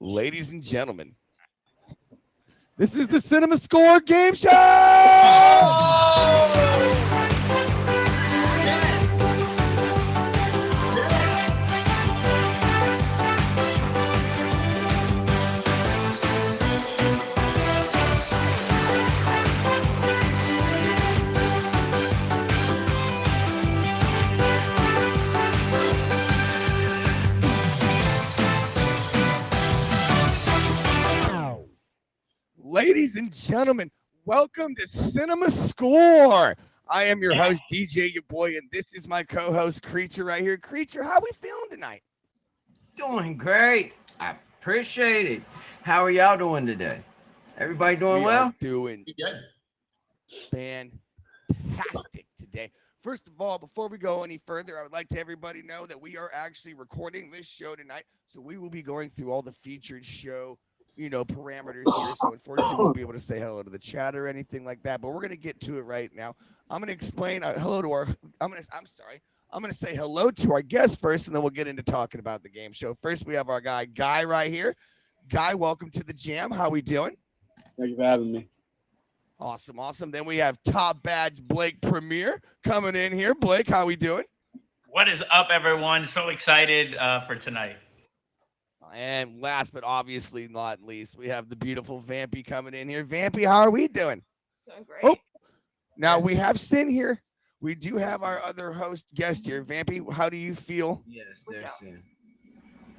Ladies and gentlemen, this is the CinemaScore game show! Ladies and gentlemen, welcome to CinemaScore. I am your host, DJ YaBoi, and this is my co-host, Creature, right here. Creature, how we feeling tonight? Doing great. I appreciate it. How are y'all doing today? Everybody doing We well? are doing fantastic today. First of all, before we go any further, I would like to everybody know that we are actually recording this show tonight, so we will be going through all the featured show parameters here. So unfortunately, we won't be able to say hello to the chat or anything like that. But we're gonna get to it right now. I'm gonna explain hello to our. I'm gonna say hello to our guest first, and then we'll get into talking about the game show. First, we have our Guy right here. Guy, welcome to the jam. How we doing? Thank you for having me. Awesome. Then we have top badge Blake Premier coming in here. Blake, how we doing? What is up, everyone? So excited for tonight. And last but obviously not least, we have the beautiful Vampy coming in here. Vampy, how are we doing? Doing great. Oh, now we have Sin here. We do have our other host guest here. Vampy, how do you feel? Yes, there's Sin.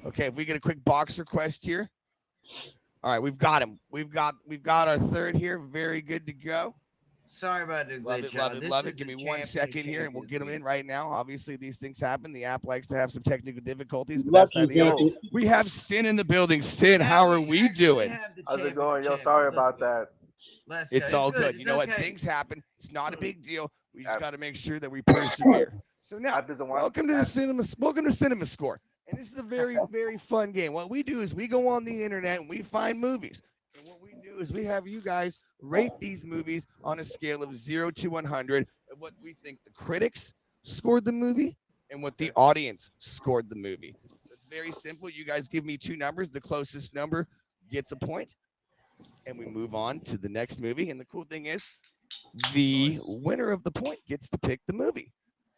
Okay, if we get a quick box request here. All right, we've got him. We've got our third here. Very good to go. Sorry about the Love glitch. it. Give me 1 second here, and we'll get him in right now. Obviously, these things happen. The app likes to have some technical difficulties, but that's not the deal. We have Sin in the building. Sin, how are we doing? How's it going? Yo, sorry about that. It's all good. You know what? Things happen. It's not a big deal. We just got to make sure that we persevere. So now, welcome to CinemaScore. And this is a very, very fun game. What we do is we go on the internet and we find movies. And what we do is we have you guys rate these movies on a scale of 0 to 100 of what we think the critics scored the movie and what the audience scored the movie. It's very simple. You guys give me two numbers. The closest number gets a point. And we move on to the next movie. And the cool thing is the winner of the point gets to pick the movie.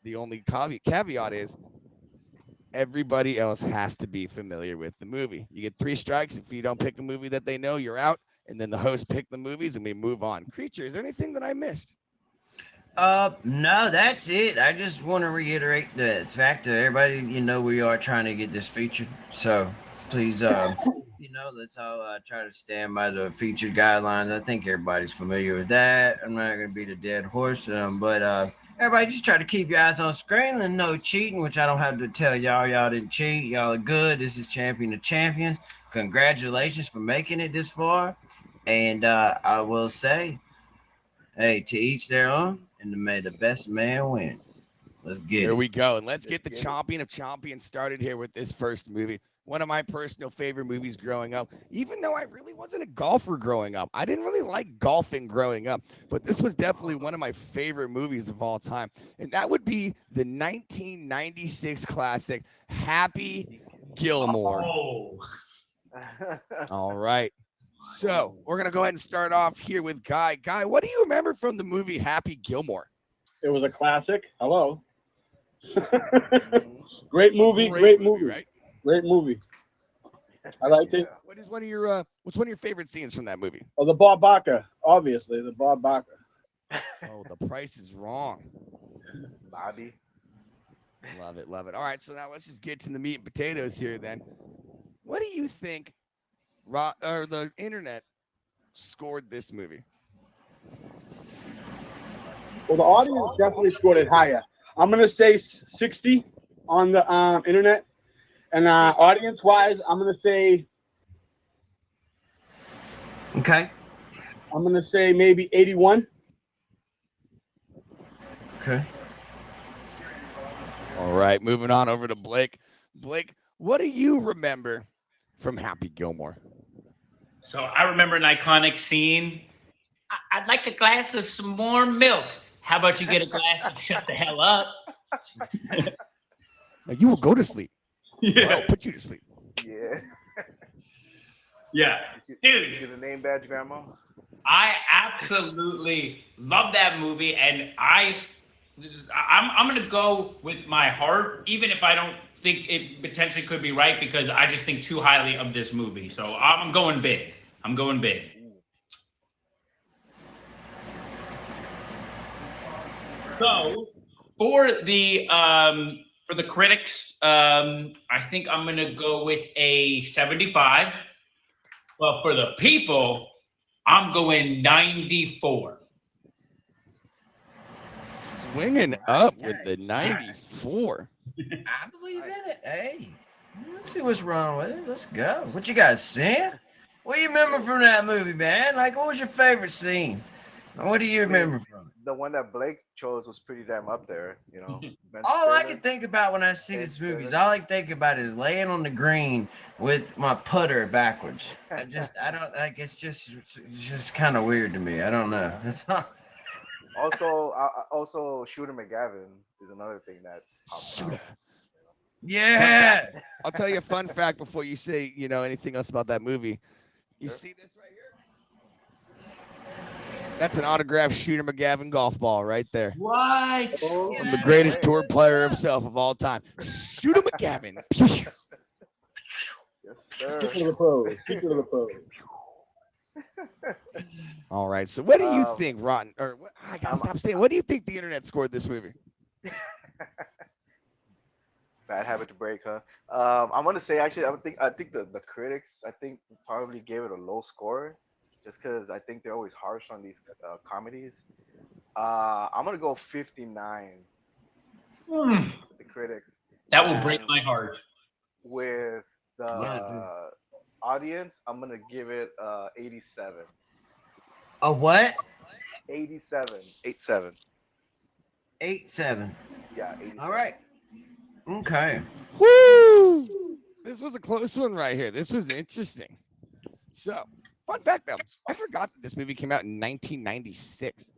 The only caveat is everybody else has to be familiar with the movie. You get 3 strikes. If you don't pick a movie that they know, you're out. And then the host pick the movies and we move on. Creature, is there anything that I missed? No, that's it. I just want to reiterate the fact that everybody, we are trying to get this featured. So please, let's all try to stand by the featured guidelines. I think everybody's familiar with that. I'm not going to beat a dead horse, but everybody just try to keep your eyes on screen and no cheating, which I don't have to tell y'all. Y'all didn't cheat. Y'all are good. This is Champion of Champions. Congratulations for making it this far. And I will say, hey, to each their own, and may the best man win. Let's get it. Here we go. And let's get the Champion of Champions started here with this first movie. One of my personal favorite movies growing up, even though I really wasn't a golfer growing up. I didn't really like golfing growing up, but this was definitely one of my favorite movies of all time. And that would be the 1996 classic, Happy Gilmore. Oh. All right. So we're going to go ahead and start off here with Guy. Guy, what do you remember from the movie Happy Gilmore? It was a classic. Hello. Great movie. Right? Great movie. I liked it. What is what's one of your favorite scenes from that movie? Oh, the Bob Barker. Obviously, the Bob Barker. Oh, The Price is Wrong. Bobby. Love it. All right, so now let's just get to the meat and potatoes here then. What do you think the internet scored this movie? Well, the audience definitely scored it higher. I'm going to say 60 on the internet. And audience-wise, I'm going to say... Okay. I'm going to say maybe 81. Okay. All right, moving on over to Blake. Blake, what do you remember from Happy Gilmore? So I remember an iconic scene. I'd like a glass of some warm milk. How about you get a glass and shut the hell up? Like, you will go to sleep. Yeah. I'll put you to sleep. Yeah. Yeah, You see dude. the name badge, Grandma? I absolutely love that movie, and I'm gonna go with my heart, even if I don't think it potentially could be right, because I just think too highly of this movie. So I'm going big. I'm going big. So for the critics, I think I'm gonna go with a 75. But for the people, I'm going 94. Swinging up with the 94. I believe in it. Hey, let's see what's wrong with it. Let's go. What you guys saying? What do you remember from that movie, man? Like, what was your favorite scene? What do you I mean, remember from it? the one that Blake chose was pretty damn up there. You know, Ben All I can Stiller. think about when I see Ben this movie is Stiller. all I can think about is laying on the green with my putter backwards. I don't like. It's just kind of weird to me. I don't know. That's all. Also, Shooter McGavin is another thing that pops Shooter. out. Fun Yeah. fact. I'll tell you a fun fact before you say, anything else about that movie. You Sure. see this right here? That's an autographed Shooter McGavin golf ball right there. What? Oh, From the No greatest way. tour player himself of all time. Shooter McGavin. Yes, sir. secret of the pros. Secret of the pros. All right. So what do you um, think, Rotten? Or what, I gotta I'm stop saying. What do you think the internet scored this movie? bad habit to break, huh? I'm gonna say actually, I think the critics probably gave it a low score, just because I think they're always harsh on these comedies. I'm gonna go 59 Hmm. with the critics, That will break and my heart. with Mine too. the audience, I'm gonna give it 87. A what? 87. 87. 8-7. Yeah, All 87. right. Okay. Woo! This was a close one right here. This was interesting. So, fun fact though, I forgot that this movie came out in 1996,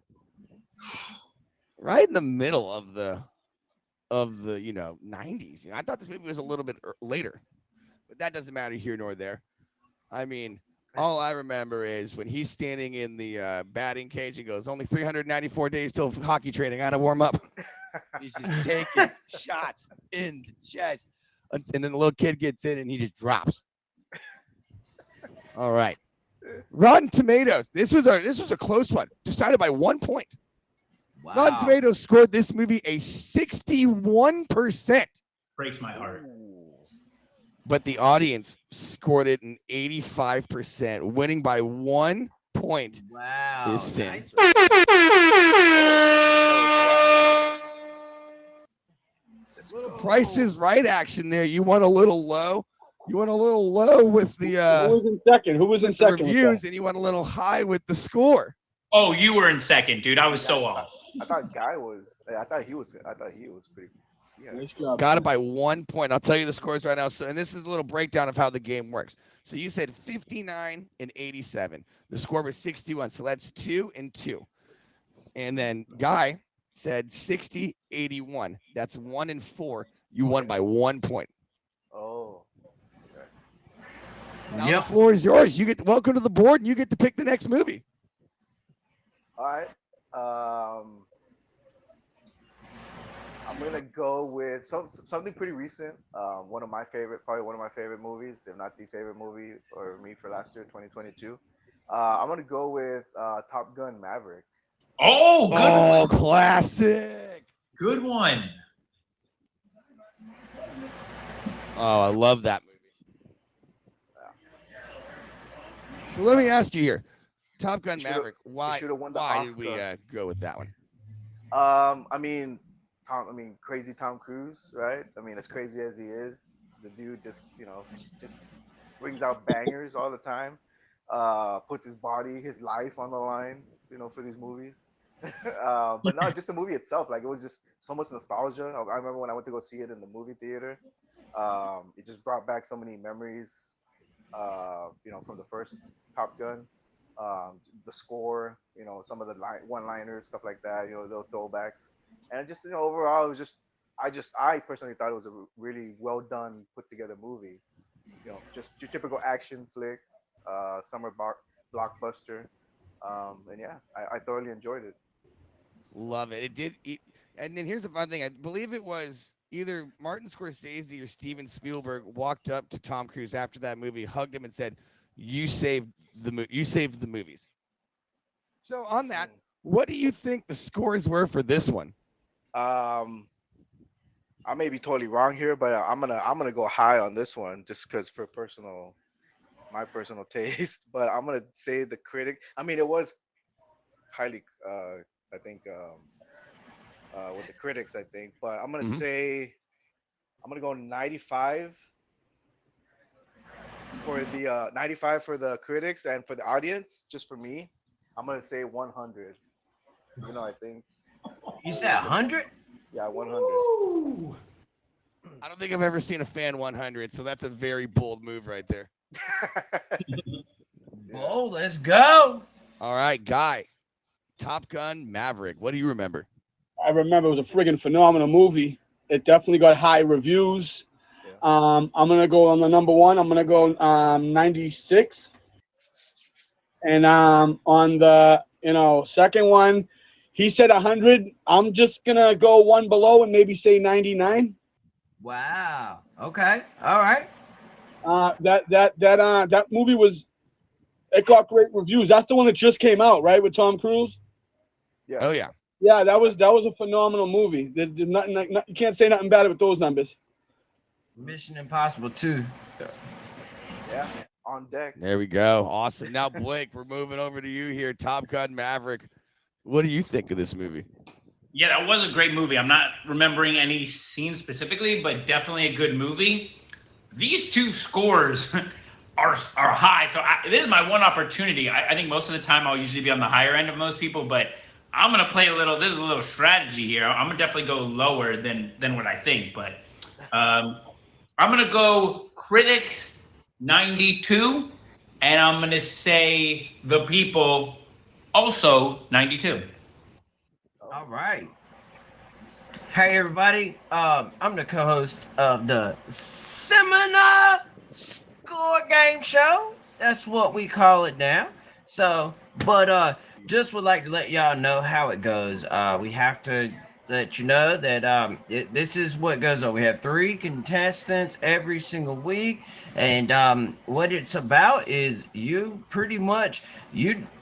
right in the middle of the 90s. I thought this movie was a little bit later, but that doesn't matter here nor there. I mean, all I remember is when he's standing in the batting cage, he goes, "Only 394 days till hockey training. I gotta warm up." He's just taking shots in the chest, and then the little kid gets in and he just drops. All right. Rotten Tomatoes. This was a close one, decided by 1 point. Rotten Wow. Tomatoes scored this movie a 61%, Breaks my heart. Ooh. but the audience scored it an 85%, winning by 1 point. Is Wow. Sin. Nice. Let's Little Price go. is Right action there. You went a little low. You went a little low with Who the was in second? Who was in with the second with that? reviews, and you went a little high with the score. Oh, you were in second, dude. I was Yeah, so off. I thought Guy was. I thought he was pretty. Yeah. Nice job. Got it Sam. by 1 point. I'll tell you the scores right now. So, and this is a little breakdown of how the game works. So you said 59 and 87. The score was 61. So that's 2-2. And then Guy said 60, 81. That's 1-4. You won Okay. by 1 point. Oh. Okay. Now the floor is yours. You get welcome to the board, and you get to pick the next movie. All right. I'm gonna go with something pretty recent. Probably one of my favorite movies, if not the favorite movie for me for last year, 2022. I'm gonna go with Top Gun Maverick. Oh, good one. Oh, classic. Good one. Oh, I love that movie. So let me ask you here, Top Gun Maverick. He Why? should have won the Why did we Oscar. go with that one? I mean, crazy Tom Cruise, right? I mean, as crazy as he is, the dude just brings out bangers all the time. Puts his body, his life on the line, for these movies. But not just the movie itself. Like it was just so much nostalgia. I remember when I went to go see it in the movie theater. It just brought back so many memories. From the first Top Gun. The score, some of the one-liners, stuff like that. Those throwbacks, and just overall, it was I personally thought it was a really well done, put together movie. Just your typical action flick. summer blockbuster. And yeah, I thoroughly enjoyed it. Love it. It did. And then here's the fun thing. I believe it was either Martin Scorsese or Steven Spielberg walked up to Tom Cruise after that movie, hugged him, and said, "You saved You saved the movies." So on that, what do you think the scores were for this one? Um, I may be totally wrong here, but I'm gonna go high on this one just because for my personal taste. But I'm gonna say the critic. I mean, it was highly, I think, with the critics, I think. But Mhm. I'm gonna go 95 for the 95 for the critics, and for the audience, just for me, I'm gonna say 100. I think, You said 100? yeah, 100. I don't think I've ever seen a fan 100, so that's a very bold move right there. Bold, let's go. All right, Guy. Top Gun Maverick. What do you remember? I remember it was a friggin' phenomenal movie. It definitely got high reviews. Yeah. I'm gonna go on the number one. I'm gonna go 96, and on the second one, he said 100. I'm just gonna go one below and maybe say 99. Wow. Okay. All right. That movie it got great reviews. That's the one that just came out, right, with Tom Cruise. Yeah. Oh yeah. Yeah, that was a phenomenal movie. There's nothing, you can't say nothing bad with those numbers. Mission Impossible 2. Yeah. On deck. There we go. Awesome. Now, Blake, we're moving over to you here. Top Gun Maverick. What do you think of this movie? Yeah, that was a great movie. I'm not remembering any scenes specifically, but definitely a good movie. These two scores are high, so this is my one opportunity. I think most of the time I'll usually be on the higher end of most people, but I'm gonna play this is a little strategy here. I'm gonna definitely go lower than what I think, but I'm gonna go critics 92, and I'm gonna say the people also 92. All right. Hey everybody, I'm the co-host of the CinemaScore game show. That's what we call it now. So, but just would like to let y'all know how it goes. We have to let you know that this is what goes on. We have 3 contestants every single week, and what it's about is you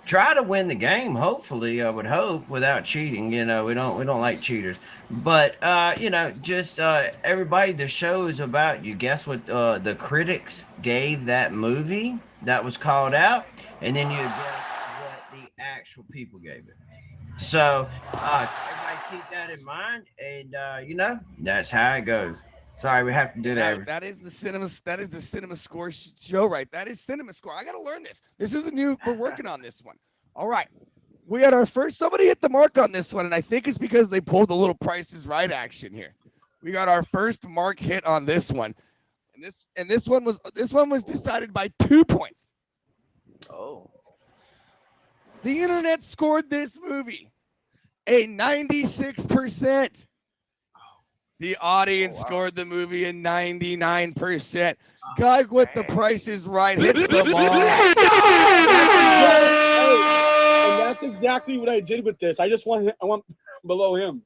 try to win the game. Hopefully, I would hope, without cheating. We don't like cheaters. But just everybody. The show is about you. Guess what? The critics gave that movie that was called out, and then you guess what the actual people gave it. So everybody keep that in mind, and that's how it goes. Sorry, we have to do that. That is the Cinema Score show, right? That is Cinema Score. I gotta learn this. This is we're working on this one. All right. We had our first. Somebody hit the mark on this one, and I think it's because they pulled a little Price is Right action here. We got our first mark hit on this one, and this one was decided by 2 points. Oh. The internet scored this movie a 96%. The audience scored the movie a 99%. Guy with the Price is Right hits the mark. And that's exactly what I did with this. I want below him.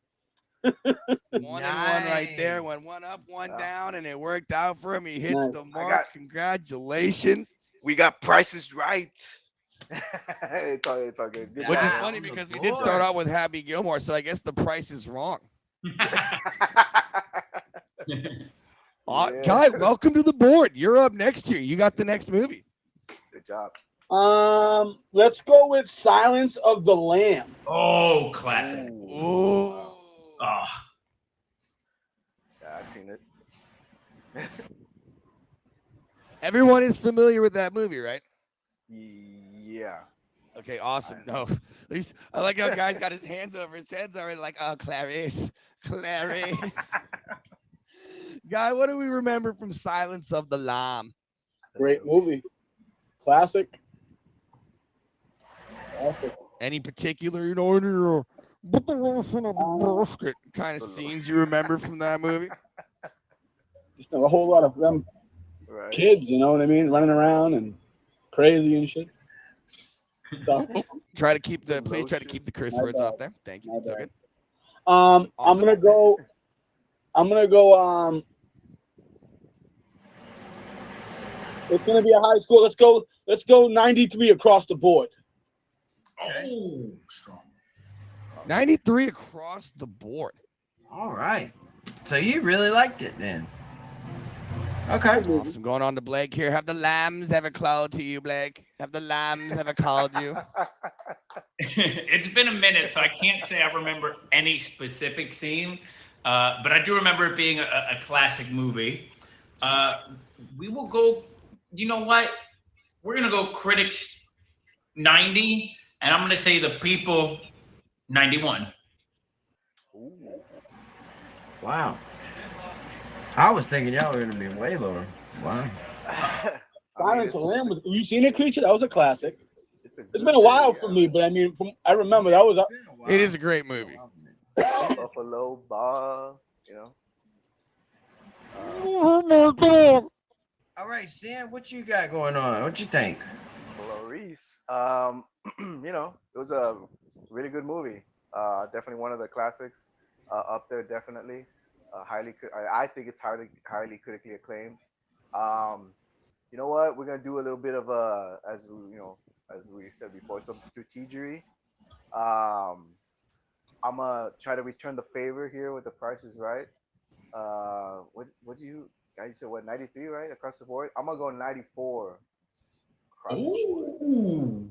1 and 1 right there. Went 1 up, 1 down, and it worked out for him. He hits the mark. Congratulations. We got prices right. It's all good. Which is funny because we did start out with Happy Gilmore, so I guess the price is wrong. Guy, welcome to the board. You're up next year. You got the next movie. Good job. Let's go with Silence of the Lamb. Oh, classic. Ooh. Oh. Yeah, I've seen it. Everyone is familiar with that movie, right? Yeah. Okay, awesome. No, at least I like how Guy's got his hands over his heads already. Like, oh, Clarice. Guy, what do we remember from Silence of the Lamb? Great movie. Classic. Any particular kind of scenes you remember from that movie? Just a whole lot of them kids, you know what I mean, running around and crazy and shit. So, Try to keep the please try to Lotion. keep the curse My words bad. off there. Thank you. My It's so bad. good. I'm Awesome. gonna go. I'm gonna go. It's gonna be a high score. Let's go. Let's go 93 across the board. Oh, strong. 93 across the board. All right. So you really liked it then? Okay. Awesome. Going on to Blake here. Have the lambs ever called to you, Blake? Have the lambs ever called you? It's been a minute, so I can't say I remember any specific scene, but I do remember it being a classic movie. Uh, we will go. You know what? We're gonna go critics 90, and I'm gonna say the people 91. Ooh. Wow. I was thinking y'all were gonna be way lower. Wow. I mean, Silence of the Lambs. Have you seen it, Creature? That was a classic. it's a It's good been a while movie, for yeah. me, but I mean, from I remember that was. It is a great movie. Buffalo Bob, you know. Oh my god. All right, Sam, what you got going on? What you think? Clarice. You know, it was a really good movie. Definitely one of the classics. Up there, definitely. I think it's highly critically acclaimed. Um, you know what? We're gonna do a little bit of as we said before, some strategery. Um, I'm gonna try to return the favor here with the Price is Right. What do you? You said what 93 right across the board? I'm gonna go 94 across the board. Ooh.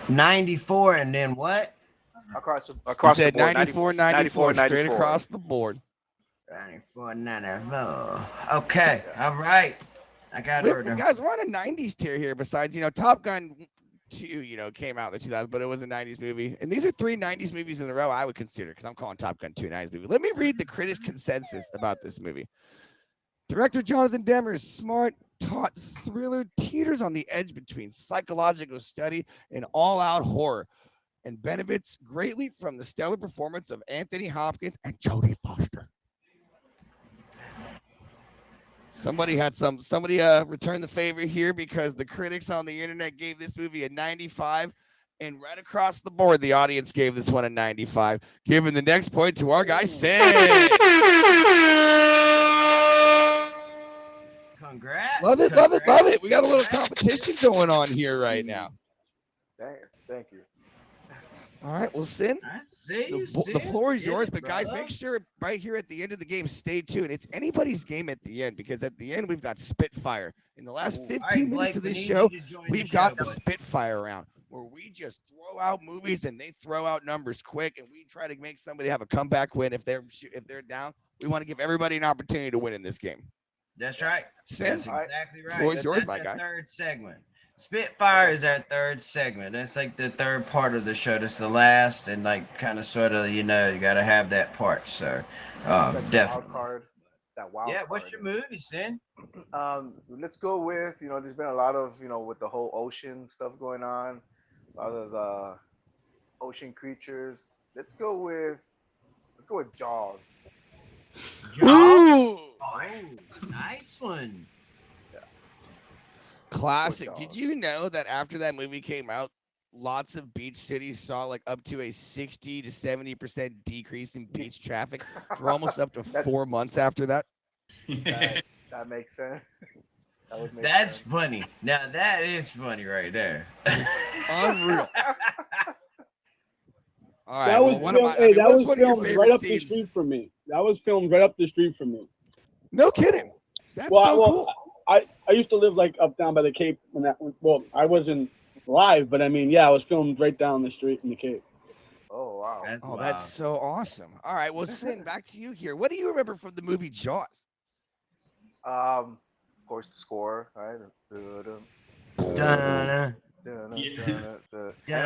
94 and then what? Across You the said board. 94, 94, straight across the board. 94, 94. Okay. Yeah. All right. I got We, her. guys, we're on a 90s tier here. Besides, Top Gun 2, came out in the 2000s, but it was a 90s movie. And these are three 90s movies in a row I would consider because I'm calling Top Gun 2 a 90s movie. Let me read the critics' consensus about this movie. Director Jonathan Demmer's smart, taut thriller teeters on the edge between psychological study and all-out horror, and benefits greatly from the stellar performance of Anthony Hopkins and Jodie Foster. Somebody returned the favor here because the critics on the internet gave this movie a 95, and right across the board, the audience gave this one a 95, giving the next point to our guy, Sid. Congrats. Love it, love it, love it. We got a little competition going on here right now. Thank you. All right, well, Sin, I see you. the floor is yours, but guys, make sure right here at the end of the game, stay tuned. It's anybody's game at the end because at the end, we've got Spitfire. In the last 15 minutes of this show, we've got the Spitfire round where we just throw out movies and they throw out numbers quick, and we try to make somebody have a comeback win if they're down. We want to give everybody an opportunity to win in this game. That's right. Sin, That's exactly right. Floor is yours, my That's guy. third segment. Spitfire is our third segment. That's like the third part of the show. That's the last, and like kind of sort of, you got to have that part. So, definitely. Wild card. That wild Yeah. card. What's your movie, Sin? Let's go with there's been a lot of with the whole ocean stuff going on, a lot of the ocean creatures. Let's go with Jaws. Ooh. Oh, nice one. Classic. Did you know that after that movie came out, lots of beach cities saw like up to a 60 to 70% decrease in beach traffic for almost up to 4 months after that? That makes sense. That would make That's sense. funny. Now that is funny right there. Unreal. All right. That was filmed right up the street from me. That was filmed right up the street from me. No kidding. That's so cool. I used to live like up down by the Cape when that. Well, I wasn't live, but I mean, yeah, I was filmed right down the street in the Cape. Oh wow. That's so awesome. All right. Well, Sin, back to you here. What do you remember from the movie Jaws? Of course, the score, right? And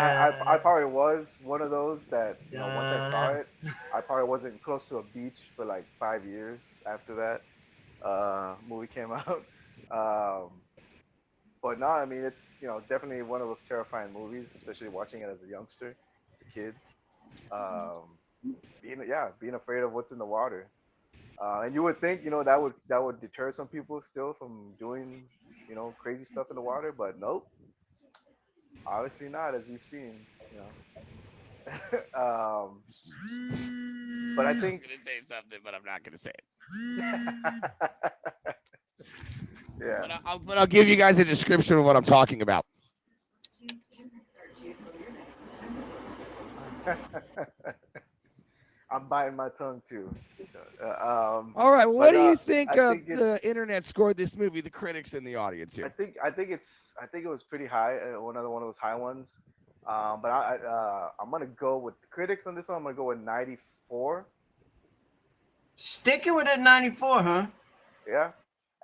I probably was one of those that once I saw it, I probably wasn't close to a beach for like 5 years after that movie came out. But no, I mean it's definitely one of those terrifying movies, especially watching it as a youngster, as a kid. Being afraid of what's in the water. And you would think, that would deter some people still from doing, crazy stuff in the water, but nope, obviously not, as we've seen. um, but I I was think, gonna say something, but I'm not gonna say it. yeah. But I'll give you guys a description of what I'm talking about. I'm biting my tongue too. All right, what But do you think I think the it's. internet scored this movie? The critics in the audience I here. think I think it's I think it was pretty high. Another one of those high ones. But I'm gonna go with the critics on this one. I'm gonna go with 94. Sticking with that 94, huh? Yeah.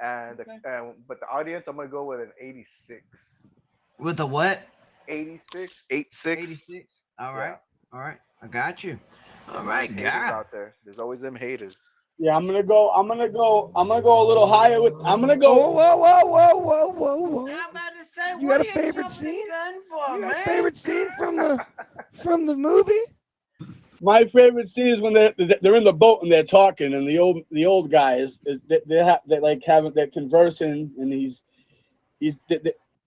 And Okay. but the audience, I'm gonna go with an 86. With the what? 86, 86. 86. All Yeah. right. All right. I got you. All There's always right, haters guy. out there. There's always them haters. Yeah, I'm gonna go a little higher with. I'm gonna Whoa, go. whoa, whoa, whoa, whoa, whoa, whoa! I'm about to say, You what got are a you favorite jumping the scene? gun for, You got a man? favorite scene from the movie? My favorite scene is when they're in the boat and they're talking, and the old guy is they like having they're conversing, and he's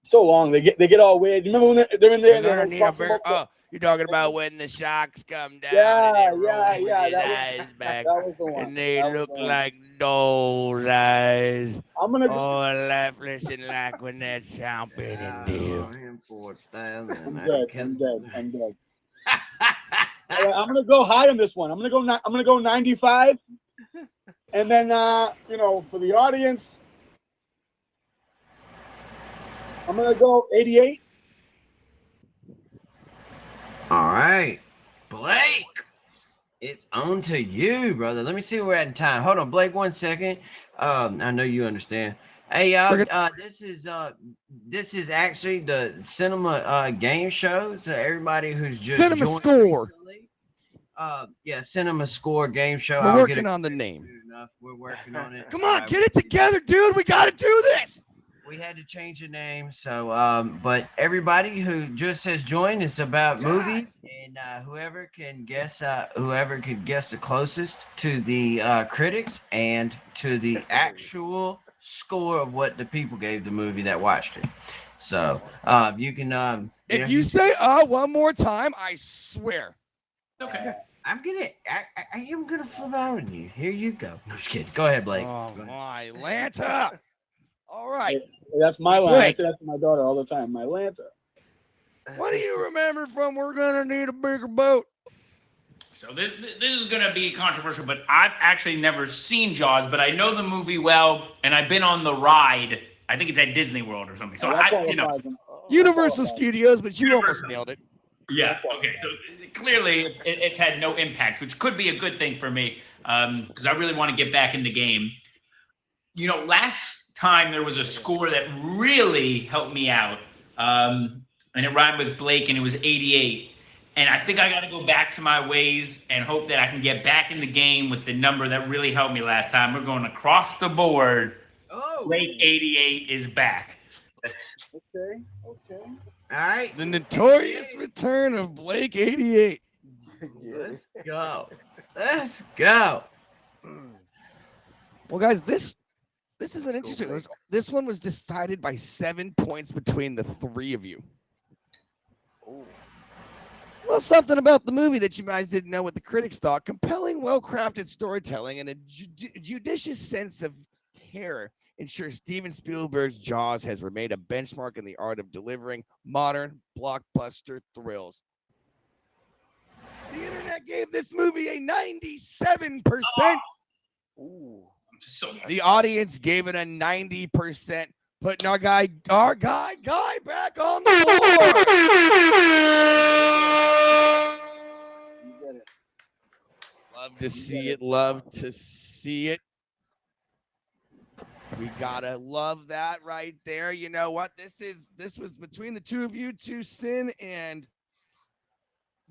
so long they get all weird. You remember when they're in there and You're they're gonna like need a talking big. about Oh, you're talking about when the sharks come down and yeah, they roll yeah, with yeah. his eyes back, That was the one. and they That was look the one. like doll's eyes. I'm gonna go. Oh, lifeless and like when they're chomping and dew. Him 4,000. I'm dead. I'm dead. All right, I'm gonna go high on this one. I'm gonna go 95, and then for the audience, I'm gonna go 88. All right, Blake, it's on to you, brother. Let me see where we're at in time. Hold on, Blake, 1 second. I know you understand. Hey, y'all, this is actually the cinema game show. So everybody who's just joined CinemaScore. recently, yeah, CinemaScore game show. We're I'll get working it on the corrected name. soon enough. We're working on it. Come on, get it together, dude. We gotta do this. We had to change the name, so but everybody who just has joined, it's about movies, and whoever can guess the closest to the critics and to the actual score of what the people gave the movie that watched it. So you can If you say one more time, I swear. Okay. I am gonna flip out on you. Here you go. No, just kidding. Go ahead, Blake. Oh my Lanta. All right. That's my line. I Blake. say that to my daughter all the time. My Lanta. What do you remember from We're Gonna Need a Bigger Boat? So this is going to be controversial, but I've actually never seen Jaws, but I know the movie well, and I've been on the ride. I think it's at Disney World or something. So Universal Studios, but you almost nailed it. Yeah. Okay. So clearly, it's had no impact, which could be a good thing for me, because I really want to get back in the game. Last time there was a score that really helped me out, and it rhymed with Blake, and it was 88. And I think I got to go back to my ways and hope that I can get back in the game with the number that really helped me last time. We're going across the board. Oh, Blake 88 is back. Okay. All right. The notorious return of Blake 88. Let's go. Let's go. Well, guys, this is an interesting. This one was decided by 7 points between the three of you. Ooh. Well, something about the movie that you guys didn't know what the critics thought. Compelling, well-crafted storytelling and a judicious sense of terror ensures Steven Spielberg's Jaws has remained a benchmark in the art of delivering modern blockbuster thrills. The internet gave this movie a 97%. Ooh. The audience gave it a 90%. Putting our guy back on the board. Love to see it. Love to see it. We gotta love that right there. You know what? This was between the two of you, Sin and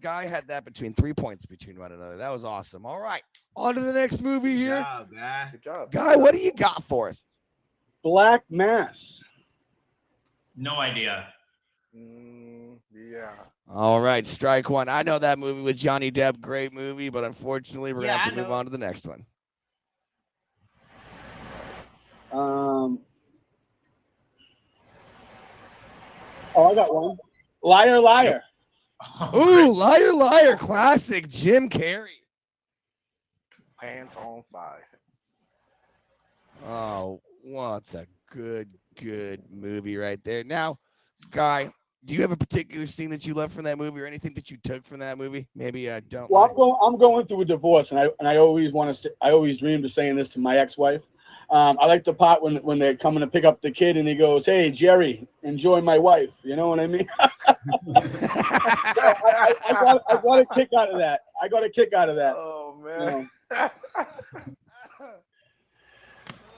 Guy had that between 3 points between one another. That was awesome. All right, on to the next movie here. Good job, Guy. Good job. Guy, what do you got for us? Black Mass. No idea. Yeah. All right, strike one. I know that movie with Johnny Depp. Great movie, but unfortunately, we're going to have to move on to the next one. Oh, I got one. Liar, liar. Ooh, liar, liar, classic Jim Carrey. Pants on fire. Oh, what's a good movie right there. Now, Guy, do you have a particular scene that you love from that movie, or anything that you took from that movie? Maybe don't. Well, I'm going through a divorce, and I always want to. I always dreamed of saying this to my ex-wife. I like the part when they're coming to pick up the kid, and he goes, "Hey, Jerry, enjoy my wife." You know what I mean? I got a kick out of that. I got a kick out of that. Oh man, You know?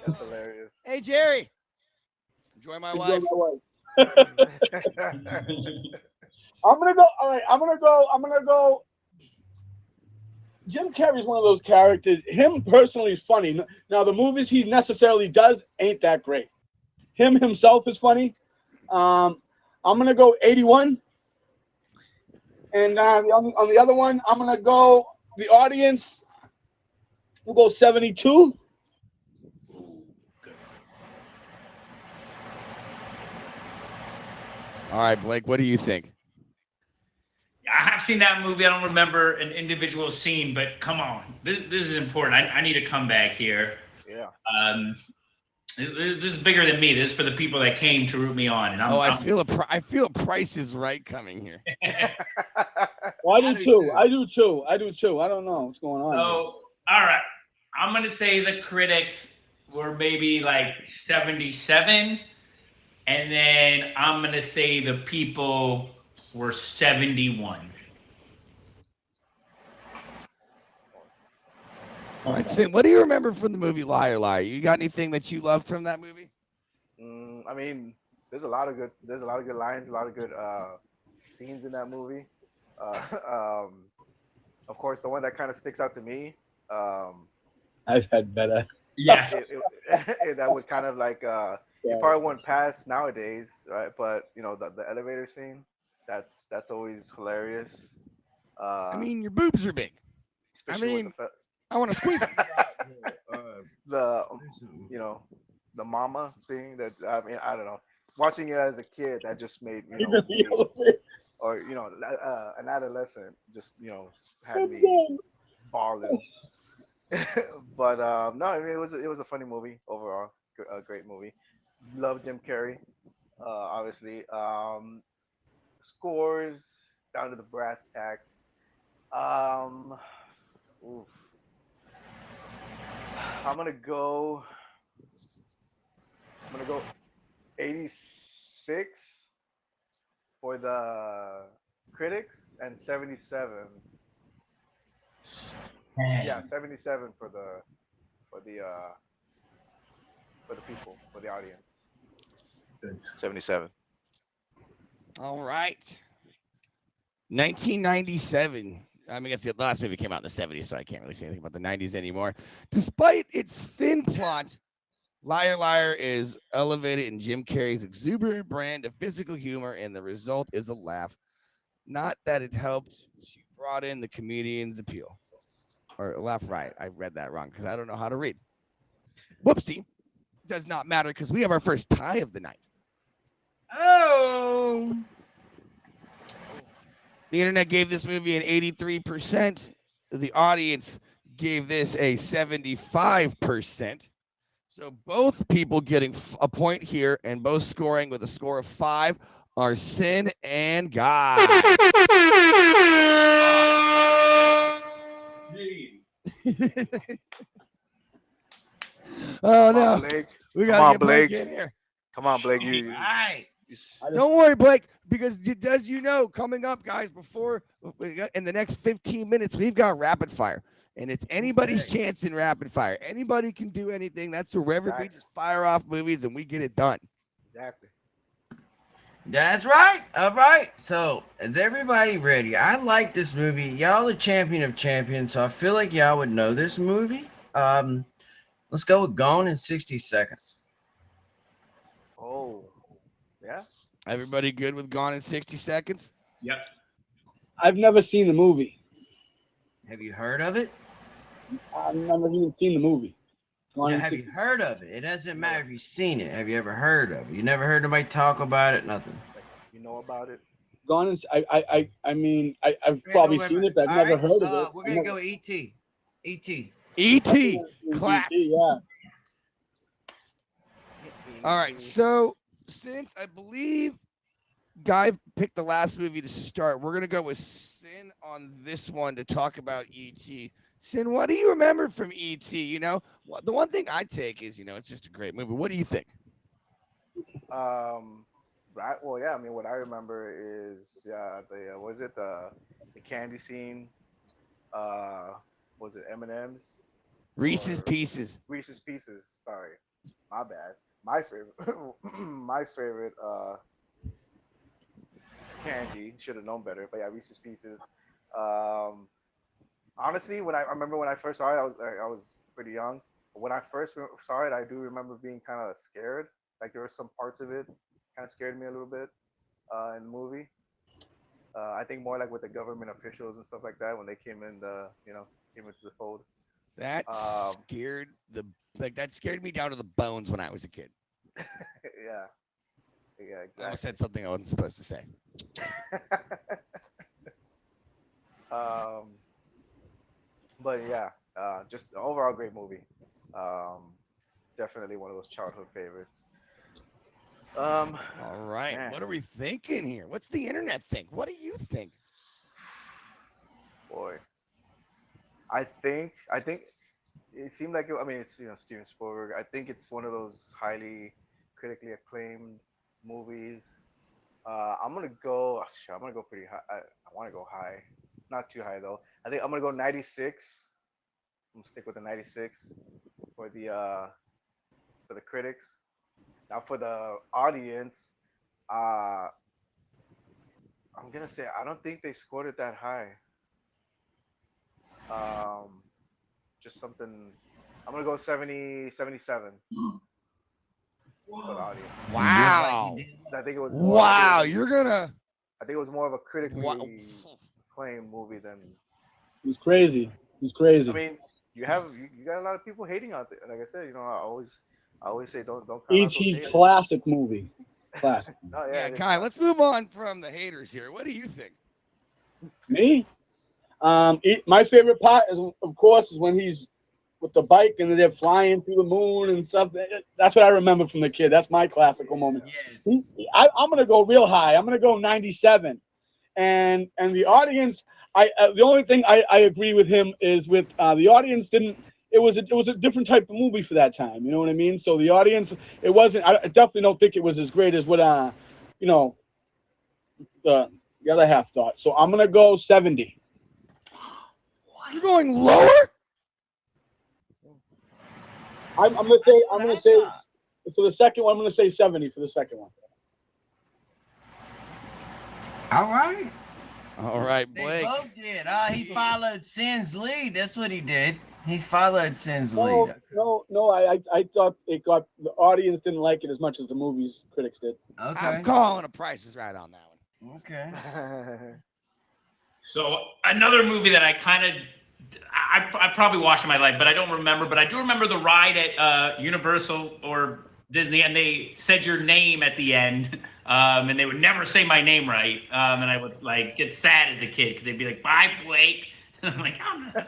that's hilarious. Hey, Jerry, enjoy my Enjoy wife. my wife. I'm gonna go. All right, I'm gonna go. Jim Carrey's one of those characters. Him personally is funny. Now the movies he necessarily does ain't that great. Him himself is funny. I'm gonna go 81, and on the other one, I'm gonna go the audience. We'll go 72. All right, Blake, what do you think? I have seen that movie. I don't remember an individual scene, but come on, this is important. I need a comeback here. Yeah. This is bigger than me. This is for the people that came to root me on. And I feel a Price is Right coming here. Well, I do too. I do too. I don't know what's going on. So, all right, I'm gonna say the critics were maybe like 77, and then I'm gonna say the people were 71. All right, Sin, what do you remember from the movie Liar Liar? You got anything that you loved from that movie? I mean, there's a lot of good lines, a lot of good scenes in that movie. Of course, the one that kind of sticks out to me. I've had better. Yes. That would kind of like you probably wouldn't pass nowadays, right? But you know the elevator scene, that's always hilarious. I mean, your boobs are big. Especially with I want to squeeze them. the the mama thing. That I mean, I don't know. Watching it as a kid, that just made or an adolescent, just had me balling. But no, I mean, it was a funny movie overall, a great movie. Love Jim Carrey, obviously. Scores down to the brass tacks. Um, oof. I'm gonna go 86 for the critics and 77. Yeah, 77 for the people, for the audience. 77. All right. 1997. I mean, I guess the last movie came out in the 70s, so I can't really say anything about the 90s anymore. Despite its thin plot, Liar Liar is elevated in Jim Carrey's exuberant brand of physical humor, and the result is a laugh. Not that it helped, she brought in the comedian's appeal. Or laugh right. I read that wrong because I don't know how to read. Whoopsie. Does not matter because we have our first tie of the night. Oh. The internet gave this movie an 83%. The audience gave this a 75%. So both people getting a point here and both scoring with a score of 5 are Sin and Guy. Oh no, Blake. We gotta get Blake in here. Come on, Blake. Don't worry, Blake, because as you know, coming up, guys, before in the next 15 minutes, we've got rapid fire. And it's anybody's chance in rapid fire. Anybody can do anything. That's wherever we just fire off movies and we get it done. Exactly. That's right. All right. So, is everybody ready? I like this movie. Y'all the champion of champions, so I feel like y'all would know this movie. Let's go with Gone in 60 Seconds. Oh, yeah. Everybody good with Gone in 60 Seconds? Yep. I've never seen the movie. Have you heard of it? I've never even seen the movie. Gone in have 60. you heard of it? It doesn't matter if you've seen it. Have you ever heard of it? You never heard nobody talk about it? Nothing. Like, you know about it? Gone in. I mean, I've Yeah, probably don't seen worry it, but I've about never it. heard of it. We're gonna go E.T. E.T. E.T. classic. Yeah. All right, so since I believe Guy picked the last movie to start, we're gonna go with Sin on this one to talk about E.T. Sin, what do you remember from E.T.? You know, the one thing I take is, it's just a great movie. What do you think? Right. Well, yeah. I mean, what I remember is, the was it the candy scene? Was it M&M's? Reese's Or Pieces. Reese's Pieces. Sorry, my bad. My favorite, my favorite candy. Should have known better, but yeah, Reese's Pieces. Um, Honestly, I remember when I first saw it, I was pretty young. But when I first saw it, I do remember being kind of scared. Like there were some parts of it kind of scared me a little bit in the movie. I think more like with the government officials and stuff like that when they came in came into the fold. That Um, scared that scared me down to the bones when I was a kid. yeah, yeah, I almost exactly. said something I wasn't supposed to say. um, but yeah, just overall great movie. Um, Definitely one of those childhood favorites. All right, Man, what are we thinking here? What's the internet think? What do you think? boy, I think it seemed like I mean it's Steven Spielberg. I think it's one of those highly critically acclaimed movies. I'm gonna go. I'm gonna go pretty high. I want to go high, not too high though. I think I'm gonna go 96. I'm gonna stick with the 96 for the critics. Now for the audience, uh, I'm gonna say I don't think they scored it that high. Um, just something. I'm gonna go 70, 77 for the audience. Wow. I think it was more. Wow, you're gonna. I think it was more of a Wow. critically acclaimed movie than. He's crazy. He's I crazy. mean, you got a lot of people hating on it. Like I said, I always say don't count out those E.T. haters. classic movie. Classic. Oh yeah, Yeah, it is Guy, let's move on from the haters here. What do you think? Me? My favorite part is, of course, is when he's with the bike and they're flying through the moon and stuff. That's what I remember from the kid. That's my classical moment. Yes. I'm gonna go real high. I'm gonna go 97. And the audience, the only thing I agree with him is with the audience didn't. It was a different type of movie for that time. You know what I mean? So the audience, it wasn't. I definitely don't think it was as great as what you know, the other half thought. So I'm gonna go 70. You're going lower? I'm gonna say for the second one. I'm gonna say 70 for the second one. All right. All right, They Blake. both did. He followed Sin's lead. That's what he did. He followed Sin's No, lead. no. I thought it got the audience didn't like it as much as the movies critics did. Okay. I'm calling a Price is Right on that one. Okay. So another movie that I probably watched in my life, but I don't remember. But I do remember the ride at Universal or Disney, and they said your name at the end, and they would never say my name right, and I would like get sad as a kid because they'd be like, "Bye, Blake," and I'm like, "Oh no."